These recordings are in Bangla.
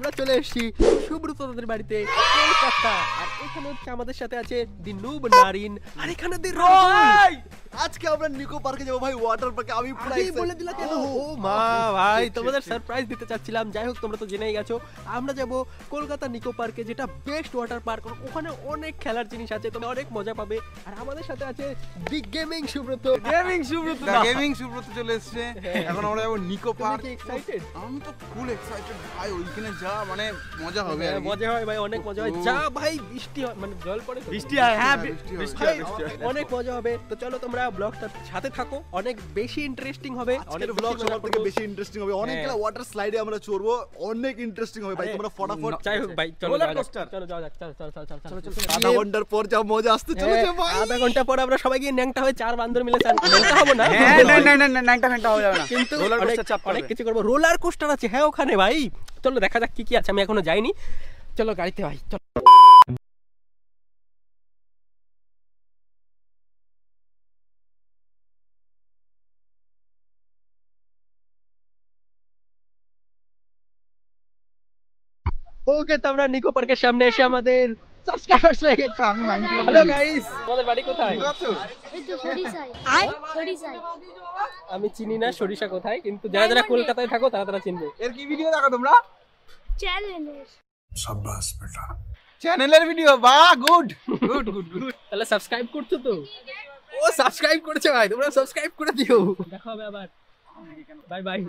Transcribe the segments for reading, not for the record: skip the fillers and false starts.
আমরা চলে এসেছি সুব্রতদের বাড়িতে কলকাতা। আর এখানে হচ্ছে আমাদের সাথে আছে দি নুব নারিন, আর এখানে দি রাহুল। আজকে আমরা নিকো পার্কে যাবো ভাই, ওয়াটার পার্কে। আমি পুরো বলে দিলা কেন? ও মা ভাই, তোমাদের সারপ্রাইজ দিতে চাচ্ছিলাম। যাই হোক, তোমরা তো জেনেই গেছো আমরা যাব কলকাতা নিকো পার্কে, যেটা বেস্ট ওয়াটার পার্ক। ওখানে অনেক খেলার জিনিস আছে, তোমরা অনেক মজা পাবে। আর আমাদের সাথে আছে দি গেমিং সুব্রত। গেমিং সুব্রত চলে এসেছে। এখন আমরা যাবো নিকো পার্ক। এক্সাইটেড? আমি তো ফুল এক্সাইটেড ভাই, ওইখানে যা মানে মজা হবে। মজা হয় ভাই, অনেক মজা হয়। যা ভাই বৃষ্টি হয়, মানে জল পড়ে, বৃষ্টি হয়। হ্যাঁ বৃষ্টি ভাই, হয়। অনেক মজা হবে। তো চলো তোমরা ব্লগটার সাথে থাকো, অনেক বেশি ইন্টারেস্টিং হবে। অনেক ব্লগ সবার থেকে বেশি ইন্টারেস্টিং হবে। অনেকগুলো ওয়াটার স্লাইডে আমরা চড়বো, অনেক ইন্টারেস্টিং হবে ভাই। তোমরা ফটাফট। যাই হোক ভাই, চলো রোলার যাওয়া যাক। কোস্টার। চলো যাওয়া যাক, চলো চলো। আধা ঘন্টার পর যা মজা আসতে চলেছে ভাই। আধা ঘন্টা পর আমরা সবাই গিয়ে ন্যাংটা হয়ে চার বান্দর মিলে ন্যাংটা হবো না, ন্যাংটা হবে না। কিন্তু রোলার কোস্টার চাপতে অনেক হবে। কিছু করবো। রোলার কোস্টার আছে হ্যাঁ ওখানে ভাই। চলো দেখা যাক কি কি আছে, আমি এখনো যাইনি। চলো গাড়িতে ভাই, চলো। ওকে, তো আমরা নিকো পার্কের সামনে এসে আমাদের সাবস্ক্রাইবার্স হয়ে গেছে। হ্যালো গাইস, আমাদের বাড়ি কোথায়? এই তো সরিষায়। সরিষায়। আমি চিনি না সরিষা কোথায়, কিন্তু যারা যারা কলকাতায় থাকো তারা তারা চিনবে। এর কি ভিডিও দেখো তোমরা? চ্যালেঞ্জ। শাবাশ বেটা, চ্যানেলের ভিডিও। বাহ, গুড গুড গুড গুড। তাহলে সাবস্ক্রাইব করছো তো? ও সাবস্ক্রাইব করেছে ভাই, তোমরা সাবস্ক্রাইব করে দিও। দেখা হবে আবার, bye bye.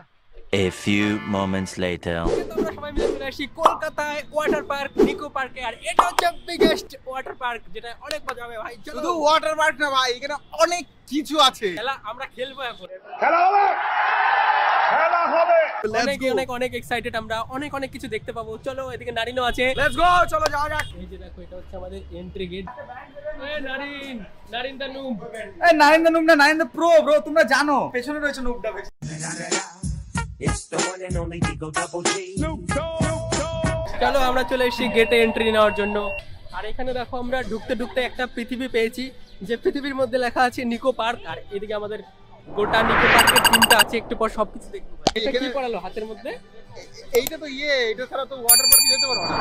A few moments later. আমরা সবাই মিলে চলে আসি কলকাতায় ওয়াটার পার্ক নিকো পার্কে। আর এটা হচ্ছে বিগেস্ট ওয়াটার পার্ক, যেটা অনেক মজা হবে ভাই। চলো, শুধু ওয়াটার পার্ক না ভাই, এখানে অনেক কিছু আছে। খেলা আমরা খেলবো এখন। Let's অনেক go. অনেক অনেক এক্সাইটেড আমরা, অনেক অনেক কিছু দেখতে পাবো। চলো, এদিকে নারিনও আছে। লেটস গো, চলো যাওয়া যাক। এই যে দেখো, এটা হচ্ছে আমাদের এন্ট্রি গেট। এই নারিন, নারিন দা নুব। এই নাইন নুব না, নাইন প্রো ব্রো, তোমরা জানো পেছনে রয়েছে নুবটা। চলো আমরা চলে এসেছি গেটে এন্ট্রি নেওয়ার জন্য। আর এখানে দেখো আমরা ঢুকতে ঢুকতে একটা পৃথিবী পেয়েছি, যে পৃথিবীর মধ্যে লেখা আছে নিকো পার্ক। আর এদিকে আমাদের গোটা নিকো পার্কের থিমটা আছে, একটু পর সবকিছু দেখবো। এটা কি পড়ালো হাতের মধ্যে? এইটা তো এটা ছাড়া তো ওয়াটার পার্কে যেতে পারবো না।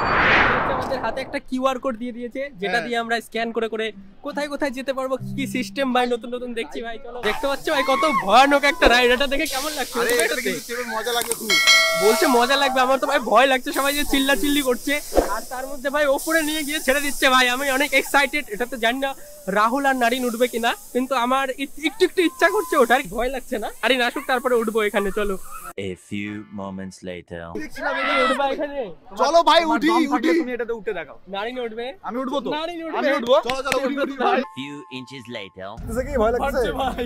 আমাদের হাতে একটা কিউআর কোড দিয়ে দিয়েছে, যেটা দিয়ে আমরা স্ক্যান করে করে কোথায় কোথায় যেতে পারবো। কি সিস্টেম ভাই, নতুন নতুন দেখছি ভাই। চলো, দেখতে পাচ্ছ ভাই কত ভয়ানক একটা রাইড। এটা দেখে কেমন লাগছে? আরে এটা কিন্তু চেপে মজা লাগবে খুব। বলছে মজা লাগবে, আমার তো ভাই ভয় লাগছে। সবাই যে চিল্লা চিল্লি করছে, আর তার মধ্যে ভাই ওপরে নিয়ে গিয়ে ছেড়ে দিচ্ছে ভাই। আমি অনেক এক্সাইটেড। এটা তো জানি না রাহুল আর নারিন উঠবে কিনা, কিন্তু আমার একটু একটু ইচ্ছা করছে ওঠার। ভয় লাগছে না, নারিন আসুক তারপরে উঠবো এখানে। চলো, A few moments later. উঠবা এখানে। চলো ভাই, উঠি উঠি। তুমি এটাতে উঠে দেখাও। নারিন উঠবে, আমি উঠবো তো। নারিন আমি উঠবে। উঠবো। চলো চলো, উঠি উঠি ভাই। Few inches later. কি ভয় লাগছে? পারছে ভাই,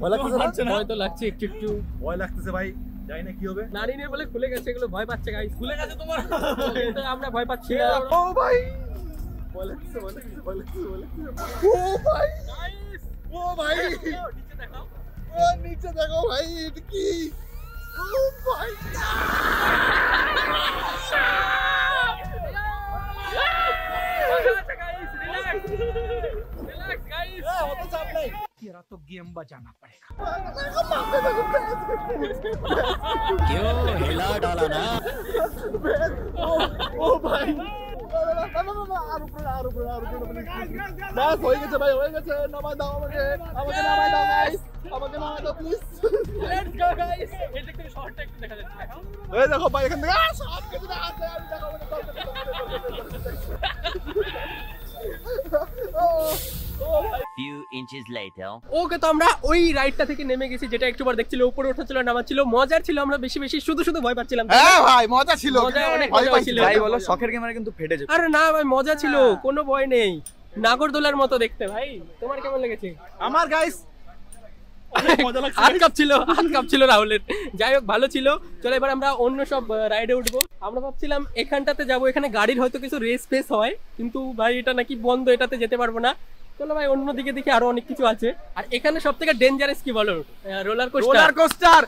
ভয় লাগছে না? ভয় তো লাগছে একটু একটু। ভয় লাগতেছে ভাই, জানি না কি হবে। নারিনের বলে খুলে গেছে, এগুলো ভয় পাচ্ছে গাইস। খুলে গেছে তোমার? কিন্তু আমরা ভয় পাচ্ছি না। ও ভাই, ভয় লাগছে, ভয় লাগছে, ভয় লাগছে, ভয় লাগছে। ও ভাই, গাইস, ও ভাই, নিচে দেখাও। ও নিচে দেখো ভাই, এটা কি? ও ভাই, মজা আছে গাইস, রিল্যাক্স রিল্যাক্স গাইস। অত চাপ নাই। तेरा तो गेम बजाना पड़ेगा। क्यों हिला डाला ना? ও ভাই, বাস হয়ে গেছে ভাই, হয়ে গেছে। নামাই দাও আমাকে, আমাকে নামাই দাও গাইস, আমাকে নামাই দাও প্লিজ। Let's go guys. এই দেখতে শর্টটা একটু দেখা যাচ্ছে, দেখাও। এই দেখো ভাই, এখান থেকে সব কিছু দেখা যাচ্ছে। আমি দেখাবো না, Few inches later. ওকে, তো আমরা ওই রাইডটা থেকে নেমে গেছি, যেটা একটুবার দেখছিল, উপরে ওঠাচ্ছিল নামাচ্ছিল, মজার ছিল। আমরা বেশি বেশি শুধু শুধু ভয় পাচ্ছিলাম। হ্যাঁ ভাই, মজা ছিল। মজা অনেক ভয় মজা পাচ্ছিল। ছিল। যাই বলো, শখের ক্যামেরা কিন্তু ফেটে যাবে। আরে না ভাই, মজা ছিল, কোনো ভয় নেই। নাগরদোলার মতো দেখতে ভাই। তোমার কেমন লেগেছে? আমার গাইস হাত কাঁপছিল রাহুলের। যাই হোক, ভালো ছিল। চলো এবার আমরা অন্য সব রাইডে উঠবো। আমরা ভাবছিলাম এখানটাতে যাবো, এখানে গাড়ির হয়তো কিছু রেস ফেস হয়, কিন্তু ভাই এটা নাকি বন্ধ, এটাতে যেতে পারবো না। চলো ভাই, অন্যদিকে দেখি আরো অনেক কিছু আছে। আর এখানে সব থেকে ডেঞ্জারাস কি বলো? রোলার রোলার কোস্টার,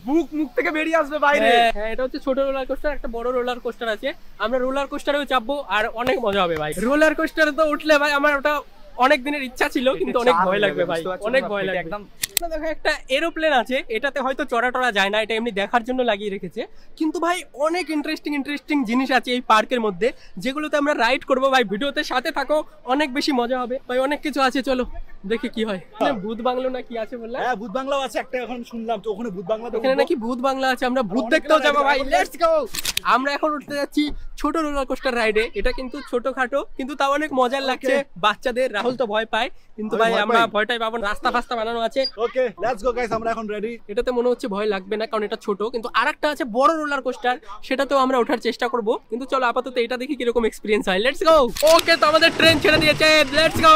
বুক মুখ থেকে বেরিয়ে আসবে বাইরে। হ্যাঁ, এটা হচ্ছে ছোট রোলার কোস্টার, একটা বড় রোলার কোস্টার আছে। আমরা রোলার কোস্টারেও চাপবো, আর অনেক মজা হবে ভাই। রোলার কোস্টারে তো উঠলে ভাই আমার ওটা অনেক দিনের ইচ্ছা ছিল, কিন্তু অনেক ভয় লাগবে ভাই, অনেক ভয় লাগবে। একদম দেখো একটা এরোপ্লেন আছে, এটাতে হয়তো চড়া টড়া যায় না, এটা এমনি দেখার জন্য লাগিয়ে রেখেছে। কিন্তু ভাই অনেক ইন্টারেস্টিং জিনিস আছে এই পার্কের মধ্যে, যেগুলোতে আমরা রাইড করবো ভাই। ভিডিওতে সাথে থাকো, অনেক বেশি মজা হবে ভাই। অনেক কিছু আছে, চলো দেখি কি হয়। ভূত বাংলো না কি আছে বললাম? হ্যাঁ ভূত বাংলাও আছে একটা, এখন শুনলাম তো ওখানে ভূত বাংলা। এখানে নাকি ভূত বাংলা আছে, আমরা ভূত দেখতেও যাবো ভাই। Let's go. আমরা এখন উঠতে যাচ্ছি ছোট রোলার কোস্টার রাইডে। এটা কিন্তু ছোটখাটো, কিন্তু তাও অনেক মজার লাগছে বাচ্চাদের। রাহুল তো ভয় পায়, কিন্তু ভাই আমরা ভয়টাই পাবো। রাস্তা ফাস্তা বানানো আছে। ওকে লেটস গো গাইস, আমরা এখন রেডি। এটাতে মনে হচ্ছে ভয় লাগবে না, কারণ এটা ছোট। কিন্তু আরেকটা আছে বড় রোলার কোস্টার, সেটাতেও আমরা ওঠার চেষ্টা করব। কিন্তু চলো আপাতত এটা দেখি কিরকম এক্সপিরিয়েন্স হয়। Let's go. ওকে, তো আমাদের ট্রেন ছেড়ে দিয়েছে। Let's go.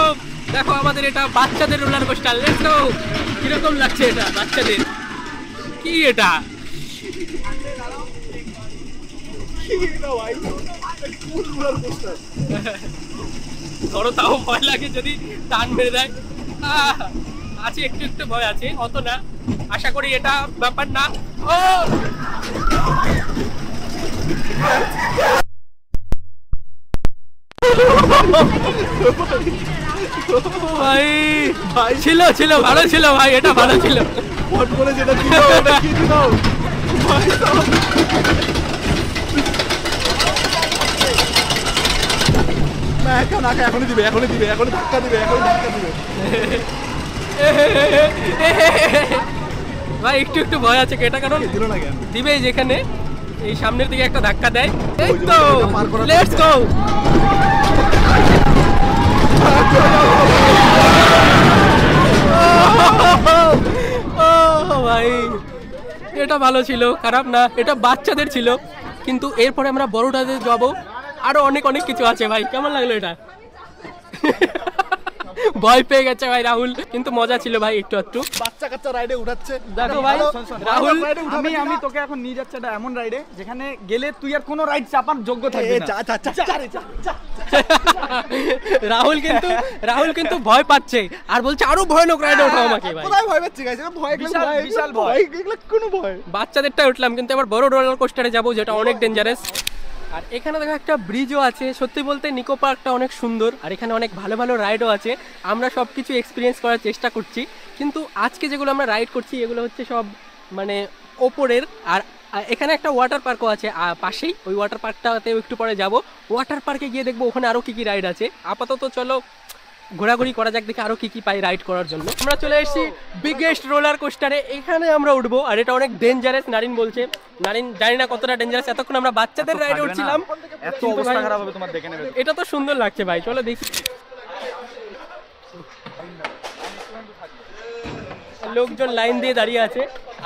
দেখো আমাদের এটা বাচ্চাদের রোলার কোস্টার। Let's go. কিরকম লাগছে এটা বাচ্চাদের? কি এটা? ধরো তাও ভয় লাগে যদি টান মেরে দেয়। আছে একটু ভয় আছে, অত না। আশা করি এটা ব্যাপার না। ও ভাই ভাই ছিল ভালো ছিল ভাই, এটা ভালো ছিল। ফোন করে যেটা ছিল ওটা কি ছিল ভাই? না এখন এখনই দিবে, এখনই ধাক্কা দিবে। ভাই একটু ভয় আছে কেটা, কারণ দিল না কেন? দিবেই যেখানে এই সামনের দিকে একটা ধাক্কা দেয়। এই তো লেটস গো। ও ভাই এটা ভালো ছিল, খারাপ না। এটা বাচ্চাদের ছিল, কিন্তু এরপরে আমরা বড়টাদের যাবো। আরো অনেক কিছু আছে ভাই। কেমন লাগলো এটা? ভয় পেয়ে গেছে ভাই রাহুল, কিন্তু মজা ছিল ভাই একটু। বাচ্চা কাচ্চা রাইডে উঠাচ্ছে। দেখো ভাই রাহুল, আমি তোকে এখন নিয়ে যাচ্ছি একটা এমন রাইডে যেখানে গেলে তুই আর কোনো রাইড চাপার যোগ্য থাকবি না। রাহুল কিন্তু ভয় পাচ্ছে আর বলছে আরো ভয়ানক রাইডে ওঠাও আমাকে ভাই। কোথায় ভয় পাচ্ছি গাইস? এটা ভয়, বিশাল ভয়। এগুলো কোনো ভয়। বাচ্চাদেরটা উঠলাম, কিন্তু এবার বড় রোলার কোস্টারে যাবো, যেটা অনেক ডেঞ্জারাস। আর এখানে দেখো একটা ব্রিজও আছে। সত্যি বলতে নিকো পার্কটা অনেক সুন্দর, আর এখানে অনেক ভালো রাইডও আছে। আমরা সব কিছু এক্সপিরিয়েন্স করার চেষ্টা করছি, কিন্তু আজকে যেগুলো আমরা রাইড করছি এগুলো হচ্ছে সব মানে ওপরের। আর এখানে একটা ওয়াটার পার্কও আছে পাশেই, ওই ওয়াটার পার্কটাতেও একটু পরে যাব। ওয়াটার পার্কে গিয়ে দেখবো ওখানে আরও কী রাইড আছে। আপাতত চলো ঘোরাঘুরি করা যাক, দেখি আরো কি পাই রাইড করার জন্য। আমরা চলে এসেছি বিগেস্ট রোলার কোস্টারে, এখানে আমরা উঠবো। আর এটা অনেক ডেঞ্জারাস, নারিন বলছে। নারিন জানি না কতটা ডেঞ্জারাস। এতক্ষণ আমরা বাচ্চাদের রাইডে উঠছিলাম, এত অবস্থা খারাপ হবে তোমার দেখে নেবে। এটা তো সুন্দর লাগছে ভাই, চলো দেখি। লোকজন লাইন দিয়ে দাঁড়িয়ে আছে,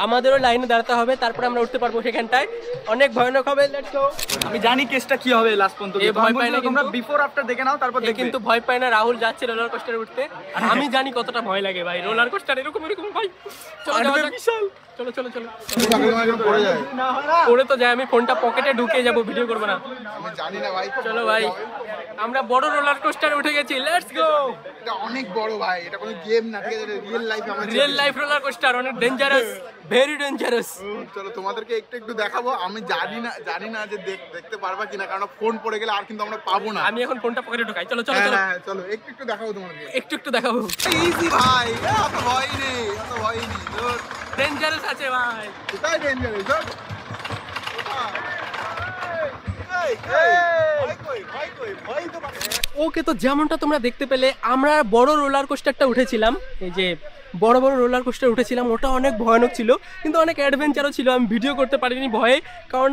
আমাদেরও লাইনে দাঁড়াতে হবে, তারপরে আমরা উঠতে পারবো সেখানটায়। অনেক ভয়ানক হবে। Let's go. আমি জানি কেসটা কি হবে লাস্ট পর্যন্ত। এই ভয় পায় না, তোমরা বিফোর আফটার দেখে নাও, তারপর দেখবে। কিন্তু ভয় পায় না। রাহুল যাচ্ছে রোলার কোস্টারে উঠতে, আর আমি জানি কতটা ভয় লাগে ভাই রোলার কোস্টার। এরকম ভাই। চলো চলো পড়ে তো যায়, আমি ফোনটা পকেটে ঢুকে যাবো, ভিডিও করবো না। আমি জানি না ভাই। চলো ভাই, আমরা বড় রোলার কোস্টারে উঠে গেছি। Let's go. এটা অনেক বড় ভাই, এটা কোনো গেম না, ঠিক আছে? রিয়েল লাইফ রোলার কোস্টার, অনেক ডেঞ্জারাস, ভেরি ডেঞ্জারাস। চলো তোমাদেরকে একটু দেখাবো। আমি জানি না যে দেখতে পারবা কিনা, কারণ ফোন পড়ে গেলে আর কিন্তু আমরা পাবো না। আমি এখন ফোনটা পকেটে ঢুকাই। চলো চলো একটু দেখাবো তোমাদেরকে। একটু দেখাবো। ইজি ভাই, এত ভয় নেই। ডেঞ্জারাস আছে ভাই। কোথায় ডেঞ্জারাস? ওকে, তো যেমনটা তোমরা দেখতে পেলে আমরা বড় রোলার কোস্টারটা উঠেছিলাম। এই যে বড় রোলার কোস্টার উঠেছিলাম, ওটা অনেক ভয়ানক ছিল, কিন্তু অনেক অ্যাডভেঞ্চারও ছিল। আমি ভিডিও করতে পারিনি ভয়ে, কারণ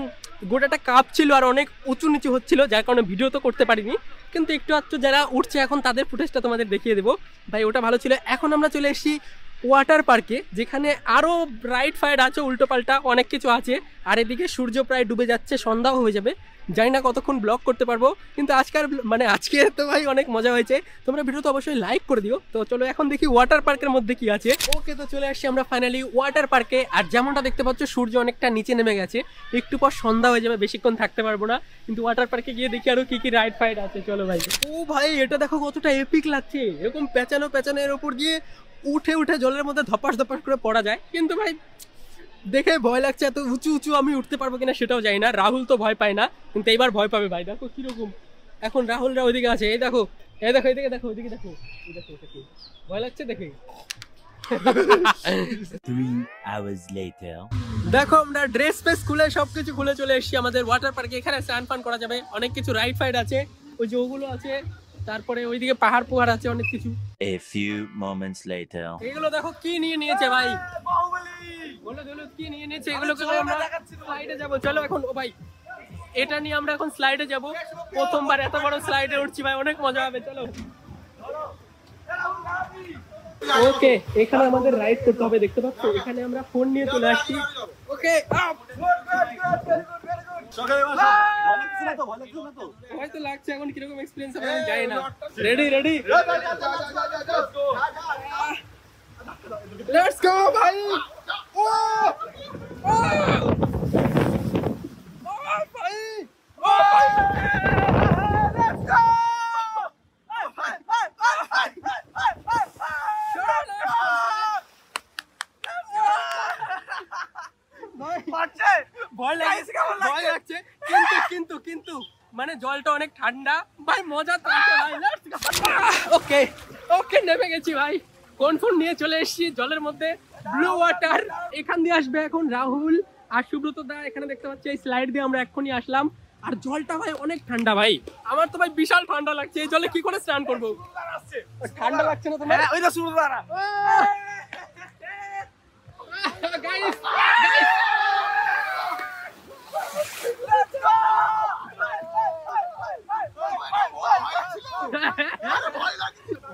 গোটাটা কাপ ছিল আর অনেক উঁচু নিচু হচ্ছিল, যার কারণে ভিডিও তো করতে পারিনি। কিন্তু একটু আধটু যারা উঠছে এখন তাদের ফুটেজটা তোমাদের দেখিয়ে দেবো ভাই। ওটা ভালো ছিল। এখন আমরা চলে এসেছি ওয়াটার পার্কে, যেখানে আরও রাইড ফাইড আছে, উল্টো পাল্টা অনেক কিছু আছে। আর এদিকে সূর্য প্রায় ডুবে যাচ্ছে, সন্ধ্যাও হয়ে যাবে। জানি না কতক্ষণ ব্লগ করতে পারবো, কিন্তু আজকে তো ভাই অনেক মজা হয়েছে। তোমরা ভিডিও তো অবশ্যই লাইক করে দিও। তো চলো এখন দেখি ওয়াটার পার্কের মধ্যে কি আছে। ওকে, তো চলে আসছি আমরা ফাইনালি ওয়াটার পার্কে। আর যেমনটা দেখতে পাচ্ছ সূর্য অনেকটা নিচে নেমে গেছে, একটু পর সন্ধ্যা হয়ে যাবে, বেশিক্ষণ থাকতে পারবো না। কিন্তু ওয়াটার পার্কে গিয়ে দেখি আরো কি রাইড ফাইড আছে। চলো ভাই। ও ভাই, এটা দেখো কতটা এপিক লাগছে। এরকম পেঁচানো এর ওপর দিয়ে উঠে জলের মধ্যে ধপাস করে পড়া যায়। কিন্তু ভাই দেখে ভয় লাগছে, এত উঁচু আমি উঠতে পারবো কিনা সেটাও জানি না। রাহুল তো ভয় পায় না, কিন্তু এইবার ভয় পাবে ভাই। দেখো কিরকম এখন রাহুলরা ওইদিকে আছে। এই দেখো এদিকে দেখো, ওইদিকে দেখো। ভয় লাগছে দেখে। 3 hours later. দেখো আমরা ড্রেস ফেস খুলে সবকিছু খুলে চলে এসেছি আমাদের ওয়াটার পার্কে। এখানে স্নান ফান করা যাবে, অনেক কিছু রাইড ফাইড আছে, ওই যে ওগুলো আছে, তারপরে ওইদিকে পাহাড় পোহাড় আছে, অনেক কিছু। A few moments later. এগুলো দেখো কি নিয়ে নিয়েছে ভাই, বলো বলো কি নিয়ে নিয়েছে। এগুলো আমরা স্লাইডে যাব, চলো এখন। ও ভাই এটা নিয়ে আমরা এখন স্লাইডে যাব, প্রথমবার এত বড় স্লাইডে উঠছি ভাই, অনেক মজা হবে, চলো। ওকে এখানে আমাদের রাইড করতে হবে, দেখতে পাচ্ছ এখানে আমরা ফোন নিয়ে চলে আসছি। ওকে হয়তো লাগছে এখন কিরকম এক্সপিরিয়েন্স হবে আমি জানি না। রেডি রেডি লেটস গো ভাই। ও ও ভাই ও লেটস গো। ভয় লাগছে কিন্তু কিন্তু কিন্তু মানে জলটা অনেক ঠান্ডা ভাই, মজা তো আছে ভাই। ওকে ওকে নেমে গেছি ভাই, কোন ফোন নিয়ে চলে এসেছি জলের মধ্যে, ব্লু ওয়াটার। এখান দিয়ে আসবে এখন রাহুল আর সুব্রত দা, এখানে দেখতে পাচ্ছি এই স্লাইড দিয়ে আমরা এক্ষুনি আসলাম। আর জলটা ভাই অনেক ঠান্ডা ভাই, আমার তো ভাই বিশাল ঠান্ডা লাগছে, এই জলে কি করে স্নান করবো? ঠান্ডা লাগছে না তোমার? ওই তো সুব্রত দা গাইস গাইস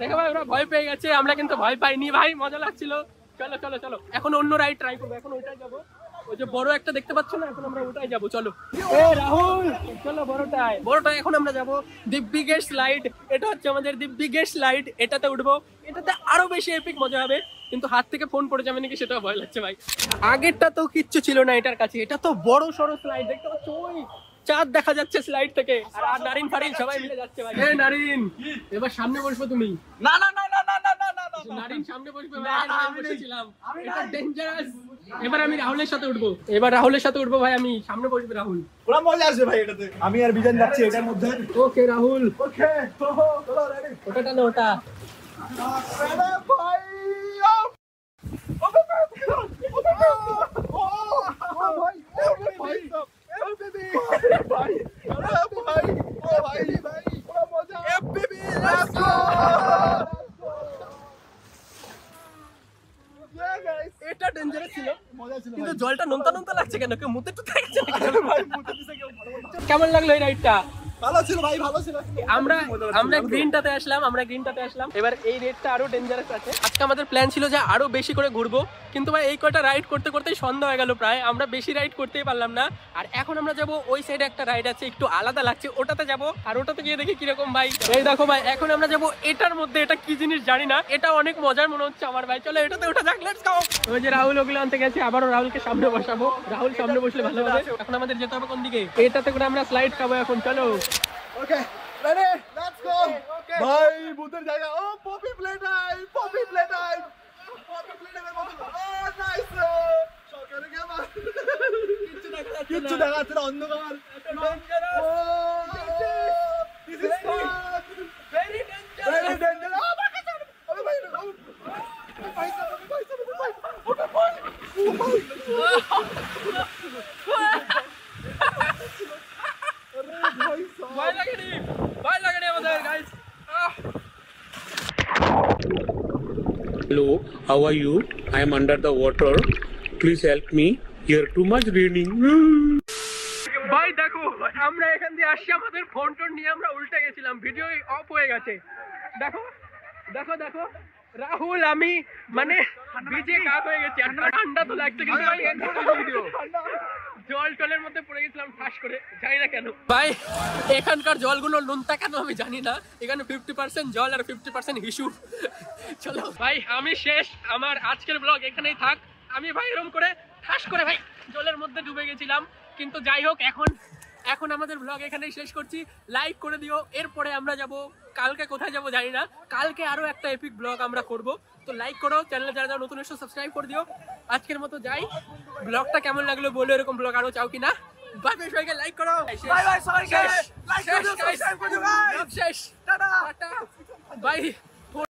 দেখো ভাই ওরা ভয় পেয়ে গেছে, আমরা কিন্তু ভয় পাইনি ভাই, মজা লাগছিল। চলো চলো চলো এখন অন্য রাইড ট্রাই করবো, এখন ওইটাই যাবো, ওই যে বড় একটা দেখতে পাচ্ছ না, এখন আমরা ওটাই যাবো। চলো এ রাহুল চলো বড়টায় এখন আমরা যাবো। দি বিগেস্ট স্লাইড, এটা হচ্ছে আমাদের দি বিগেস্ট স্লাইড, এটাতে উঠবো, এটাতে আরো বেশি এপিক মজা হবে। কিন্তু হাত থেকে ফোন পড়ে যাবে নাকি সেটা ভয় লাগছে ভাই। আগেরটা তো কিচ্ছু ছিল না এটার কাছে, এটা তো বড় সড়ো স্লাইড, দেখতে পাচ্ছ ওই চাঁদ দেখা যাচ্ছে স্লাইড থেকে। আর নারিন ফারিন সবাই মিলে যাচ্ছে ভাই। এই নারিন এবার সামনে বসবো তুমি। না না না না না না না না না নারিন সামনে বসবে ভাই, আমি বসেছিলাম, এটা ডেঞ্জারাস। এবার আমি রাহুলের সাথে উঠবো, এবার রাহুলের সাথে উঠবো ভাই, আমি সামনে বসবে রাহুল। পুরো মজা আসবে ভাই এটাতে। আমি আর বিজন যাচ্ছি এটার মধ্যে। ওকে রাহুল ওকে চলো রেডি। ওটা টানো ওটা। আরে ভাই এটা ডেঞ্জারাস ছিল, কিন্তু জলটা নোনতা নোনতা লাগছে কেন? কেউ মুতে টুতে গেছে কেমন লাগলো এই রাইডটা? ভালো ছিল ভাই, ভালো ছিল। আমরা গ্রিনটাতে আসলাম। এবার এই রেডটা আরো ডেঞ্জারাস আছে। আজকে আমাদের প্ল্যান ছিল যে আরো বেশি করে ঘুরবো, কিন্তু ভাই এই কয়টা রাইড করতে করতেই সন্ধ্যা হয়ে গেল প্রায়, আমরা বেশি রাইড করতেই পারলাম না। আর এখন আমরা যাব ওই সাইডে একটা রাইড আছে, একটু আলাদা লাগছে, ওটাতে যাব। আর ওটাতে গিয়ে দেখি কিরকম ভাই। এই দেখো ভাই এখন আমরা যাব এটার মধ্যে, এটা কি জিনিস জানি না, এটা অনেক মজার মনে হচ্ছে আমার ভাই। চলো এটাতে ওঠা যাক, লেটস গো। ওই যে রাহুল ওগুলো আনতে গেছে, আবারও রাহুলকে সামনে বসাবো, রাহুল সামনে বসলে ভালো হবে। এখন আমাদের যেতে হবে কোন দিকে? এটাতে করে আমরা স্লাইড খাবো এখন, চলো। Okay ready let's go. ভাই ভূতের জায়গা। Oh Poppy play time, Poppy play time, Poppy play time. Oh nice. সরকারে গেল কিচ্ছু দেখা যাচ্ছে না, অন্ধকার। Oh this is very dangerous. ও ভাই আরে ভাই ভাই ভয় লাগে আমাদের guys. Hello, how are you? I am under the water. Please help me. Here too much raining. ভাই দেখো আমরা এখান দিয়ে আসছি, আমাদের ফোন টোন নিয়ে আমরা উল্টে গেছিলাম, ভিডিও অফ হয়ে গেছে। দেখো দেখো দেখো রাহুল আমি মানে ভিজে কাক হয়ে গেছি, আর ঠান্ডা তো লাগছে, কিন্তু জল টলের মধ্যে পড়ে গেছিলাম ঠাস করে, জানি না কেন ভাই। এখানকার জলগুলো নোনতা কেন আমি জানি না, এখানে 50% জল আর 50% হিসু। চলো ভাই আমি শেষ, আমার আজকের ব্লগ এখানেই থাক। আমি ভাই এরকম করে ঠাস করে ভাই জলের মধ্যে ডুবে গেছিলাম, কিন্তু যাই হোক এখন আমাদের ব্লগ এখানেই শেষ করছি। লাইক করে দিও। এরপরে আমরা যাব কালকে, কোথায় যাব জানি না, কালকে আরো একটা এপিক ব্লগ আমরা করব। তো লাইক করো, চ্যানেলে যারা যারা নতুন এসে সাবস্ক্রাইব করে দিও। আজকের মতো যাই, ব্লগটা কেমন লাগলো বলো, এরকম ব্লগ আরো চাও কিনা। বাই বাই, সবাইকে লাইক করো। বাই বাই, সবাইকে লাইক করো, সাবস্ক্রাইব করে দিও। শেষ, টাটা টাটা, বাই।